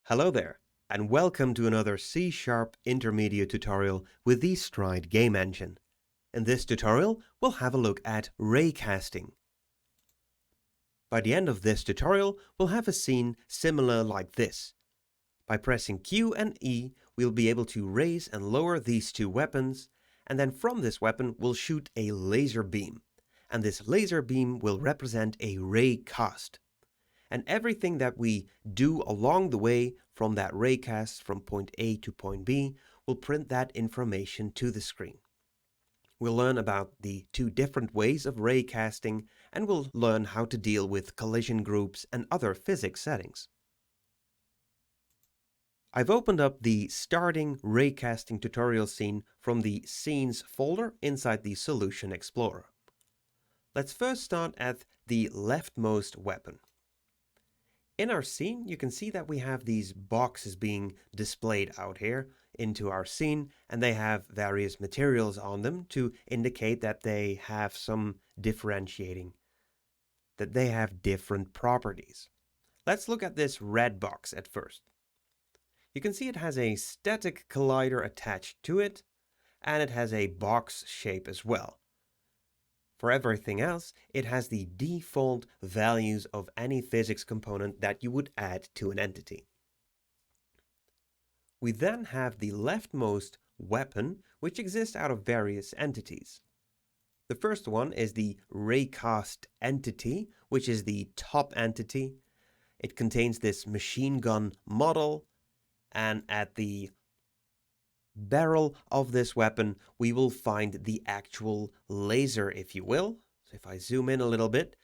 Hello there, and welcome to another C# intermediate tutorial with the Stride game engine. In this tutorial, we'll have a look at raycasting. By the end of this tutorial, we'll have a scene similar like this. By pressing Q and E, we'll be able to raise and lower these two weapons, and then from this weapon, we'll shoot a laser beam. And this laser beam will represent a raycast. And everything that we do along the way from that raycast from point A to point B will print that information to the screen. We'll learn about the two different ways of raycasting, and we'll learn how to deal with collision groups and other physics settings. I've opened up the starting raycasting tutorial scene from the Scenes folder inside the Solution Explorer. Let's first start at the leftmost weapon. In our scene, you can see that we have these boxes being displayed out here into our scene, and they have various materials on them to indicate that they have some differentiating, that they have different properties. Let's look at this red box at first. You can see it has a static collider attached to it, and it has a box shape as well. For everything else, it has the default values of any physics component that you would add to an entity. We then have the leftmost weapon, which exists out of various entities. The first one is the Raycast Entity, which is the top entity. It contains this machine gun model, and at the barrel of this weapon, we will find the actual laser, if you will. So if I zoom in a little bit,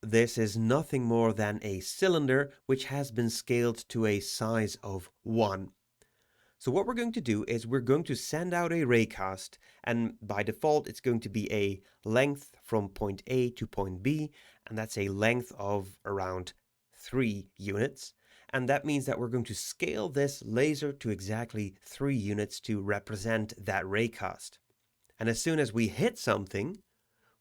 this is nothing more than a cylinder which has been scaled to a size of 1. So what we're going to do is we're going to send out a raycast, and by default it's going to be a length from point A to point B, and that's a length of around 3 units. And that means that we're going to scale this laser to exactly 3 units to represent that raycast. And as soon as we hit something,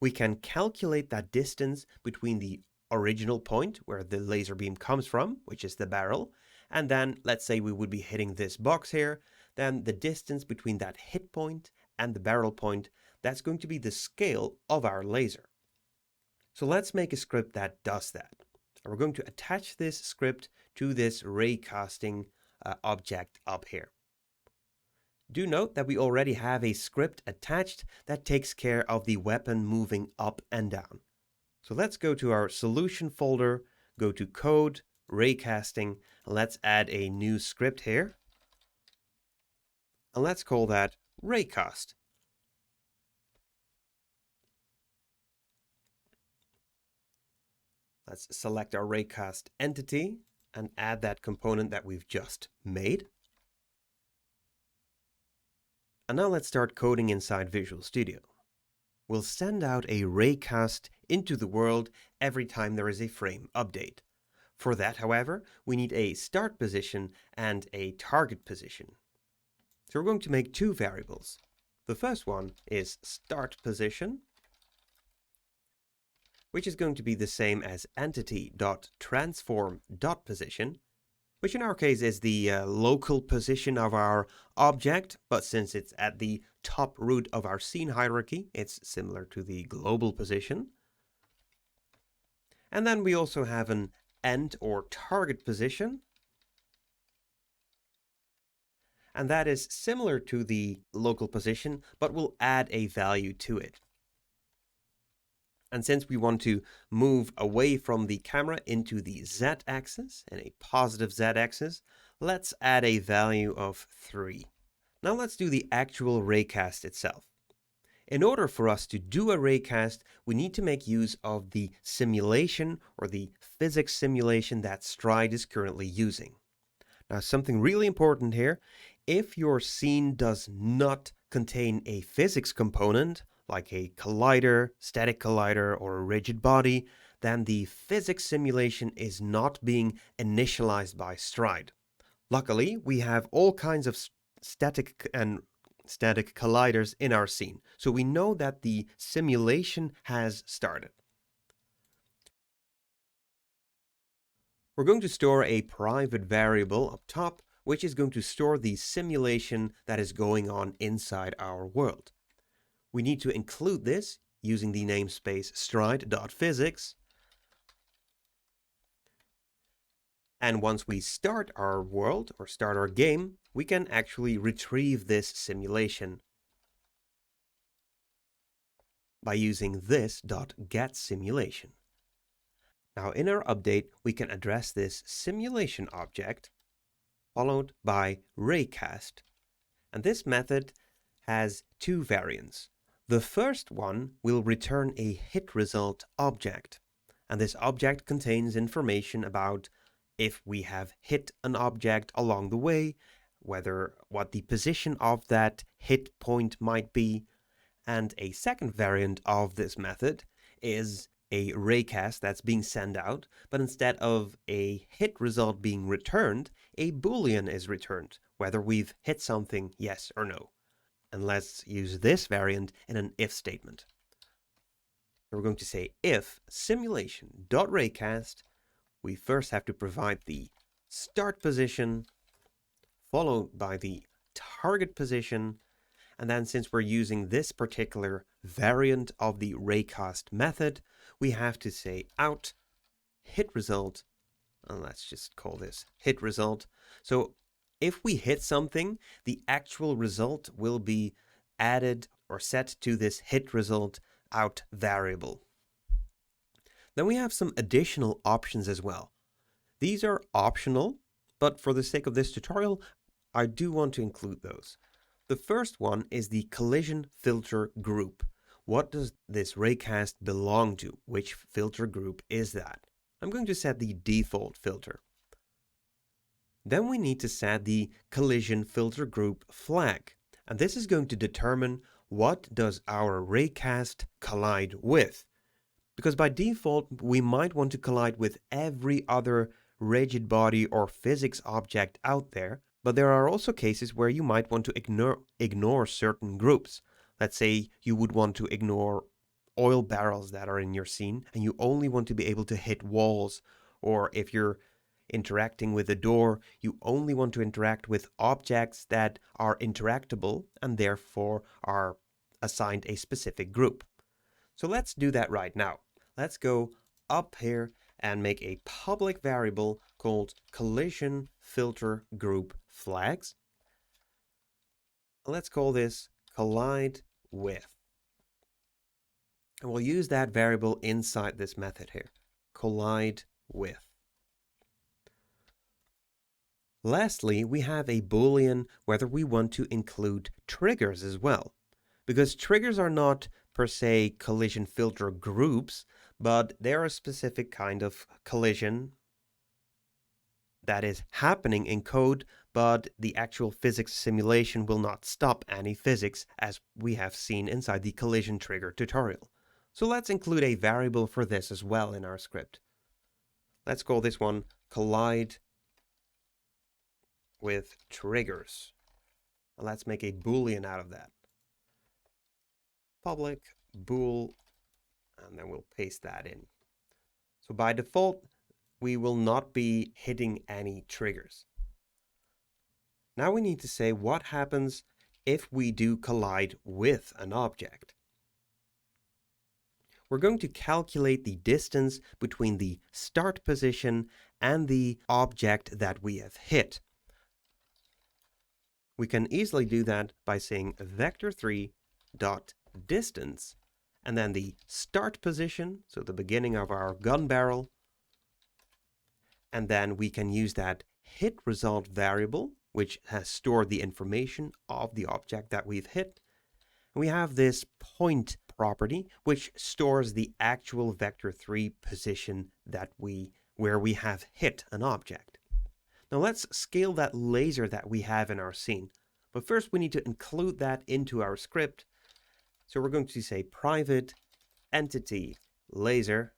we can calculate that distance between the original point where the laser beam comes from, which is the barrel, and then let's say we would be hitting this box here, then the distance between that hit point and the barrel point, that's going to be the scale of our laser. So let's make a script that does that. We're going to attach this script to this raycasting object up here. Do note that we already have a script attached that takes care of the weapon moving up and down. So let's go to our solution folder, go to code, raycasting, and let's add a new script here. And let's call that raycast. Let's select our Raycast entity and add that component that we've just made. And now let's start coding inside Visual Studio. We'll send out a raycast into the world every time there is a frame update. For that, however, we need a start position and a target position. So we're going to make 2 variables. The first one is start position, which is going to be the same as entity.transform.position, which in our case is the local position of our object, but since it's at the top root of our scene hierarchy, it's similar to the global position. And then we also have an end or target position, and that is similar to the local position, but we'll add a value to it. And since we want to move away from the camera into the z-axis and a positive z-axis, let's add a value of 3. Now let's do the actual raycast itself. In order for us to do a raycast, we need to make use of the simulation or the physics simulation that Stride is currently using. Now, something really important here, if your scene does not contain a physics component, like a collider, static collider, or a rigid body, then the physics simulation is not being initialized by Stride. Luckily, we have all kinds of static colliders in our scene, so we know that the simulation has started. We're going to store a private variable up top, which is going to store the simulation that is going on inside our world. We need to include this using the namespace stride.physics. And once we start our world or start our game, we can actually retrieve this simulation by using this .getSimulation. Now in our update, we can address this simulation object followed by Raycast. And this method has two variants. The first one will return a hit result object. And this object contains information about if we have hit an object along the way, what the position of that hit point might be. And a second variant of this method is a raycast that's being sent out, but instead of a hit result being returned, a boolean is returned, whether we've hit something, yes or no. And let's use this variant in an if statement. So we're going to say if simulation.raycast, we first have to provide the start position, followed by the target position, and then since we're using this particular variant of the raycast method, we have to say out hit result, and let's just call this hit result. So if we hit something, the actual result will be added or set to this hit result out variable. Then we have some additional options as well. These are optional, but for the sake of this tutorial, I do want to include those. The first one is the collision filter group. What does this raycast belong to? Which filter group is that? I'm going to set the default filter. Then we need to set the collision filter group flag. And this is going to determine what does our raycast collide with. Because by default, we might want to collide with every other rigid body or physics object out there, but there are also cases where you might want to ignore certain groups. Let's say you would want to ignore oil barrels that are in your scene and you only want to be able to hit walls, or if you're interacting with a door, you only want to interact with objects that are interactable and therefore are assigned a specific group. So let's do that right now. Let's go up here and make a public variable called collision filter group flags. Let's call this collide with. And we'll use that variable inside this method here, collide with. Lastly, we have a boolean whether we want to include triggers as well, because triggers are not per se collision filter groups, but they're a specific kind of collision that is happening in code, but the actual physics simulation will not stop any physics, as we have seen inside the collision trigger tutorial. So let's include a variable for this as well in our script. Let's call this one collide with triggers. Let's make a boolean out of that. Public bool, and then we'll paste that in. So by default, we will not be hitting any triggers. Now we need to say what happens if we do collide with an object. We're going to calculate the distance between the start position and the object that we have hit. We can easily do that by saying vector3.distance and then the start position, so the beginning of our gun barrel, and then we can use that hit result variable, which has stored the information of the object that we've hit. And we have this point property, which stores the actual vector3 position where we have hit an object. Now let's scale that laser that we have in our scene. But first we need to include that into our script. So we're going to say private entity laser.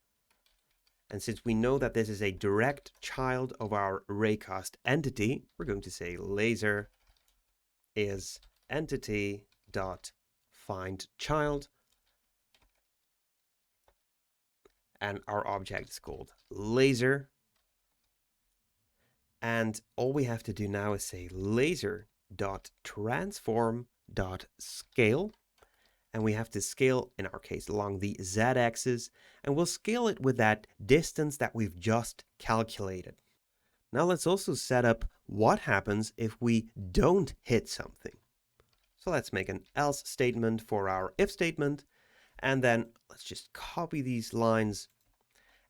And since we know that this is a direct child of our Raycast entity, we're going to say laser is entity.findChild. And our object is called laser. And all we have to do now is say laser.transform.scale. And we have to scale, in our case, along the z-axis, and we'll scale it with that distance that we've just calculated. Now let's also set up what happens if we don't hit something. So let's make an else statement for our if statement, and then let's just copy these lines,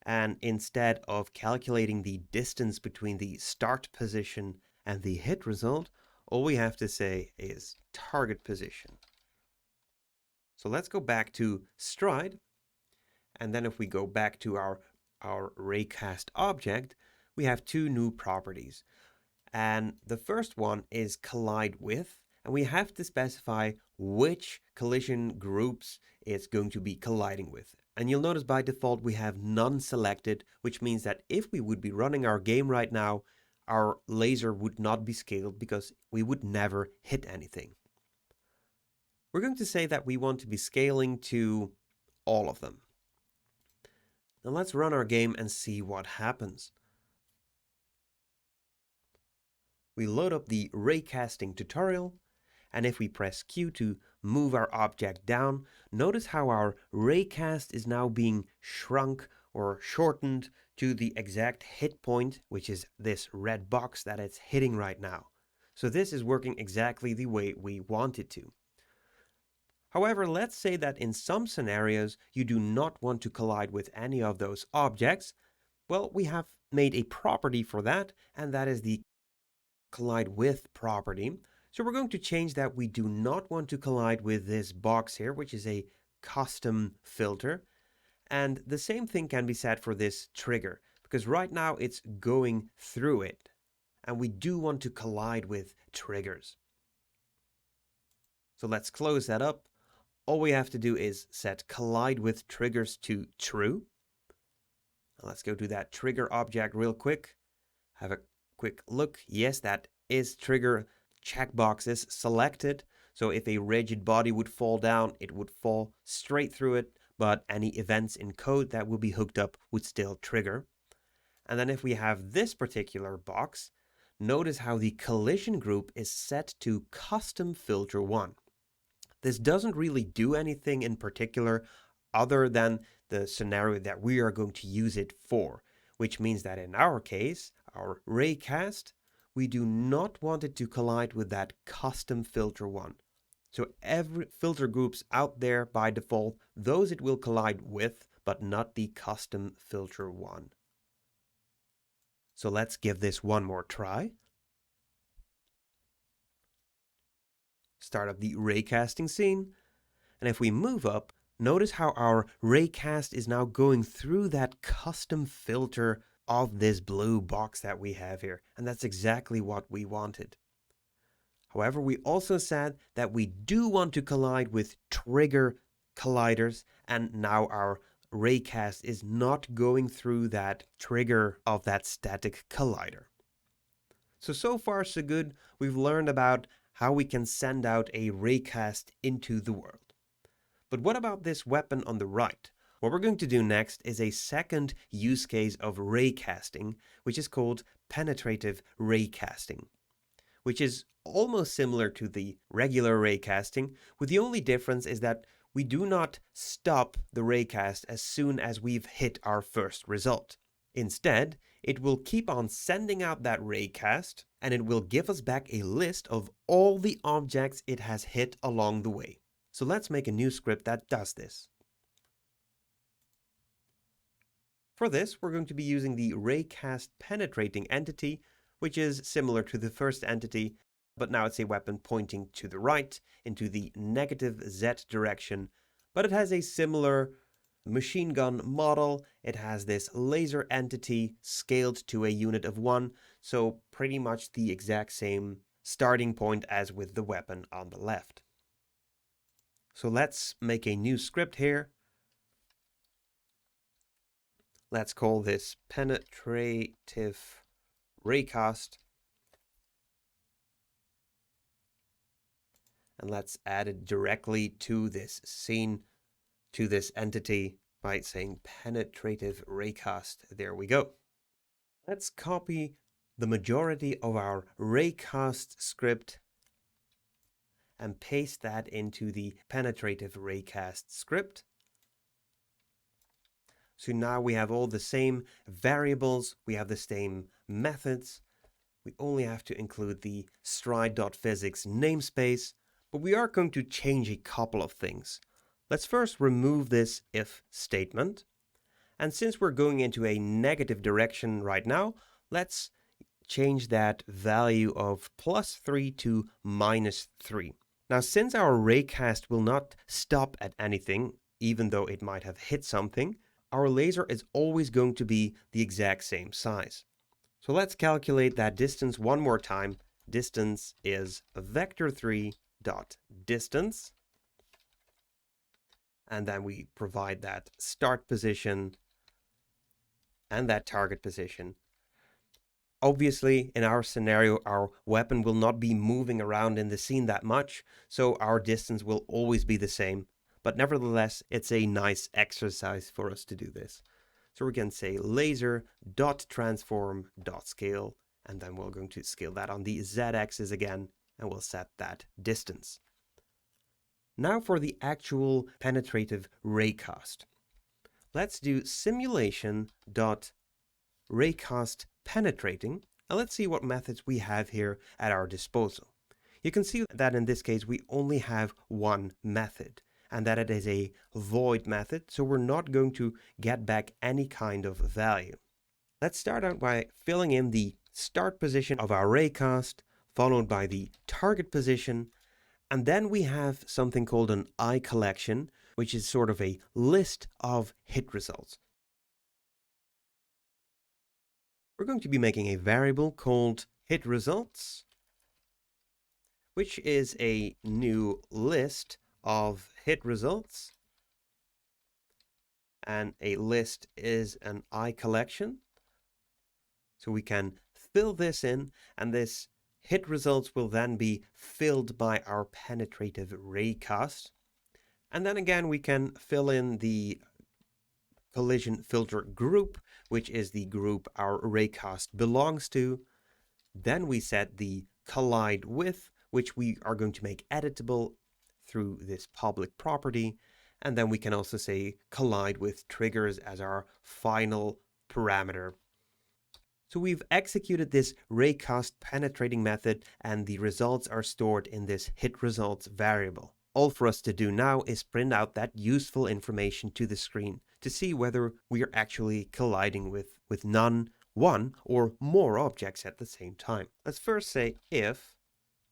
and instead of calculating the distance between the start position and the hit result, all we have to say is target position. So let's go back to stride, and then if we go back to our Raycast object, we have two new properties. And the first one is collide with, and we have to specify which collision groups it's going to be colliding with. And you'll notice by default we have none selected, which means that if we would be running our game right now, our laser would not be scaled because we would never hit anything. We're going to say that we want to be scaling to all of them. Now let's run our game and see what happens. We load up the raycasting tutorial, and if we press Q to move our object down, notice how our raycast is now being shrunk or shortened to the exact hit point, which is this red box that it's hitting right now. So this is working exactly the way we want it to. However, let's say that in some scenarios you do not want to collide with any of those objects. Well, we have made a property for that, and that is the collide with property. So we're going to change that. We do not want to collide with this box here, which is a custom filter. And the same thing can be said for this trigger, because right now it's going through it. And we do want to collide with triggers. So let's close that up. All we have to do is set collide with triggers to true. Let's go to that trigger object real quick. Have a quick look. Yes, that is trigger checkbox is selected. So if a rigid body would fall down, it would fall straight through it, but any events in code that will be hooked up would still trigger. And then if we have this particular box, notice how the collision group is set to custom filter 1. This doesn't really do anything in particular other than the scenario that we are going to use it for, which means that in our case, our raycast, we do not want it to collide with that custom filter 1. So every filter groups out there by default, those it will collide with, but not the custom filter 1. So let's give this one more try. Start up the raycasting scene. And if we move up, notice how our raycast is now going through that custom filter of this blue box that we have here. And that's exactly what we wanted. However, we also said that we do want to collide with trigger colliders, and now our raycast is not going through that trigger of that static collider. So far so good. We've learned about how we can send out a raycast into the world. But what about this weapon on the right? What we're going to do next is a second use case of raycasting, which is called Penetrative Raycasting, which is almost similar to the regular raycasting, with the only difference is that we do not stop the raycast as soon as we've hit our first result. Instead, it will keep on sending out that raycast, and it will give us back a list of all the objects it has hit along the way. So let's make a new script that does this. For this, we're going to be using the Raycast Penetrating Entity, which is similar to the first entity, but now it's a weapon pointing to the right, into the negative Z direction, but it has a similar machine gun model. It has this laser entity scaled to a unit of 1, so pretty much the exact same starting point as with the weapon on the left. So let's make a new script here. Let's call this Penetrative Raycast. And let's add it directly to this scene, to this entity, by saying Penetrative Raycast. There we go. Let's copy the majority of our Raycast script and paste that into the Penetrative Raycast script. So now we have all the same variables, we have the same methods. We only have to include the stride.physics namespace, but we are going to change a couple of things. Let's first remove this if statement. And since we're going into a negative direction right now, let's change that value of +3 to -3. Now, since our raycast will not stop at anything, even though it might have hit something, our laser is always going to be the exact same size. So let's calculate that distance one more time. Distance is vector3.distance. And then we provide that start position and that target position. Obviously, in our scenario, our weapon will not be moving around in the scene that much, so our distance will always be the same. But nevertheless, it's a nice exercise for us to do this. So we can say laser.transform.scale, and then we're going to scale that on the z-axis again, and we'll set that distance. Now for the actual penetrative raycast. Let's do simulation.raycast penetrating, and let's see what methods we have here at our disposal. You can see that in this case we only have one method, and that it is a void method, so we're not going to get back any kind of value. Let's start out by filling in the start position of our raycast, followed by the target position, and then we have something called an eye collection, which is sort of a list of hit results. We're going to be making a variable called hit results, which is a new list of hit results. And a list is an eye collection. So we can fill this in, and this hit results will then be filled by our penetrative raycast. And then again, we can fill in the collision filter group, which is the group our raycast belongs to. Then we set the collide with, which we are going to make editable through this public property. And then we can also say collide with triggers as our final parameter. So we've executed this raycast penetrating method, and the results are stored in this hit results variable. All for us to do now is print out that useful information to the screen to see whether we are actually colliding with none, one, or more objects at the same time. Let's first say if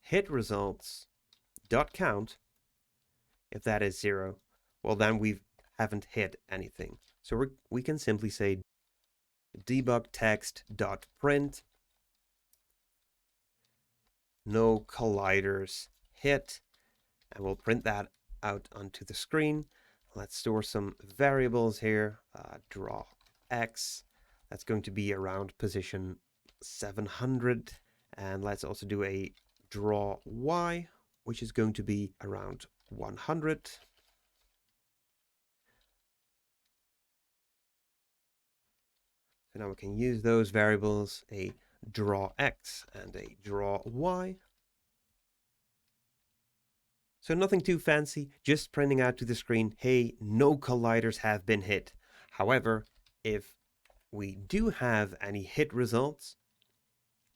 hit results dot count, if that is 0, well then we haven't hit anything. So we can simply say debug text dot print no colliders hit, and we'll print that out onto the screen. Let's store some variables here. Draw X, that's going to be around position 700, and let's also do a draw Y, which is going to be around 100. So now we can use those variables, a draw X and a draw Y. So nothing too fancy, just printing out to the screen, hey, no colliders have been hit. However, if we do have any hit results,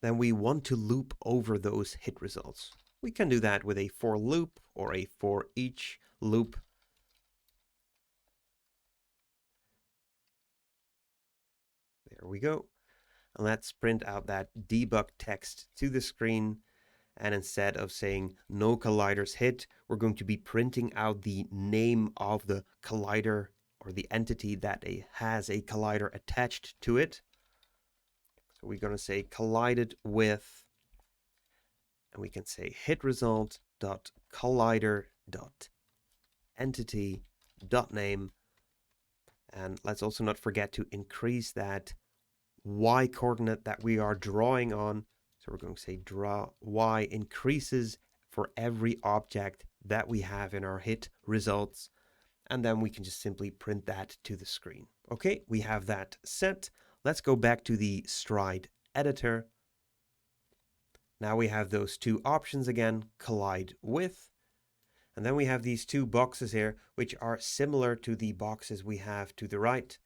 then we want to loop over those hit results. We can do that with a for loop or a for each loop. There we go. And let's print out that debug text to the screen. And instead of saying no colliders hit, we're going to be printing out the name of the collider or the entity that has a collider attached to it. So we're going to say collided with, and we can say hit result dot collider dot entity dot name. And let's also not forget to increase that Y coordinate that we are drawing on. So we're going to say draw Y increases for every object that we have in our hit results. And then we can just simply print that to the screen. Okay, we have that set. Let's go back to the Stride editor. Now we have those two options again, collide with. And then we have these two boxes here, which are similar to the boxes we have to the right.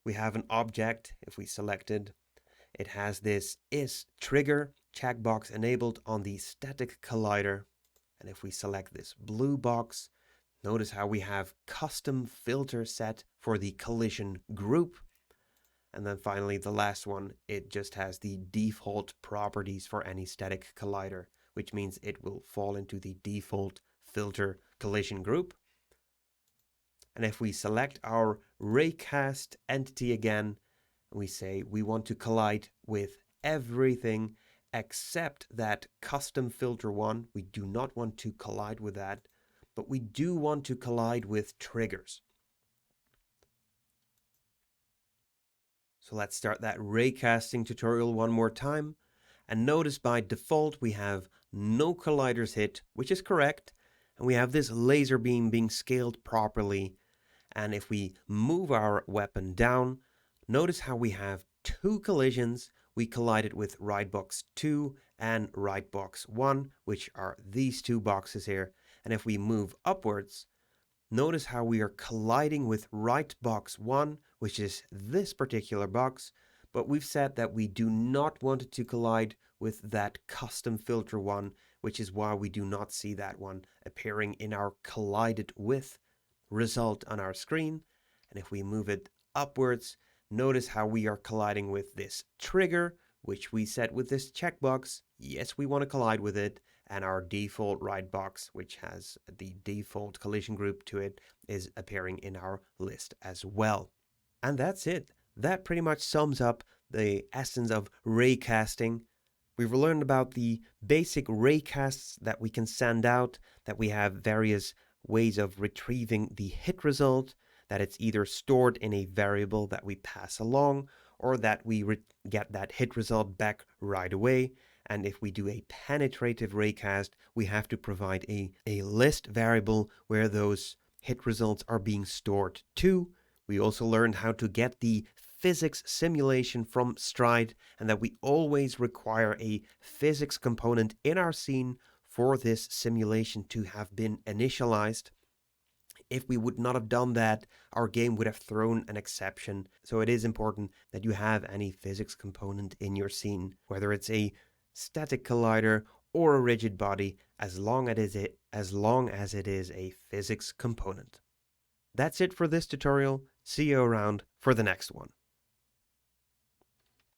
We have an object, if we selected. It has this is trigger checkbox enabled on the static collider. And if we select this blue box, notice how we have custom filter set for the collision group. And then finally, the last one, it just has the default properties for any static collider, which means it will fall into the default filter collision group. And if we select our Raycast entity again, we say we want to collide with everything except that custom filter one. We do not want to collide with that, but we do want to collide with triggers. So let's start that raycasting tutorial one more time. And notice by default we have no colliders hit, which is correct. And we have this laser beam being scaled properly. And if we move our weapon down, notice how we have two collisions. We collided with right box 2 and right box 1, which are these two boxes here. And if we move upwards, notice how we are colliding with right box 1, which is this particular box, but we've said that we do not want it to collide with that custom filter one, which is why we do not see that one appearing in our collided with result on our screen. And if we move it upwards, notice how we are colliding with this trigger, which we set with this checkbox. Yes, we want to collide with it. And our default right box, which has the default collision group to it, is appearing in our list as well. And that's it. That pretty much sums up the essence of raycasting. We've learned about the basic raycasts that we can send out, that we have various ways of retrieving the hit result, that it's either stored in a variable that we pass along, or that we get that hit result back right away. And if we do a penetrative raycast, we have to provide a list variable where those hit results are being stored to. We also learned how to get the physics simulation from Stride, and that we always require a physics component in our scene for this simulation to have been initialized. If we would not have done that, our game would have thrown an exception. So it is important that you have any physics component in your scene, whether it's a static collider or a rigid body, as long as it is a physics component. That's it for this tutorial. See you around for the next one.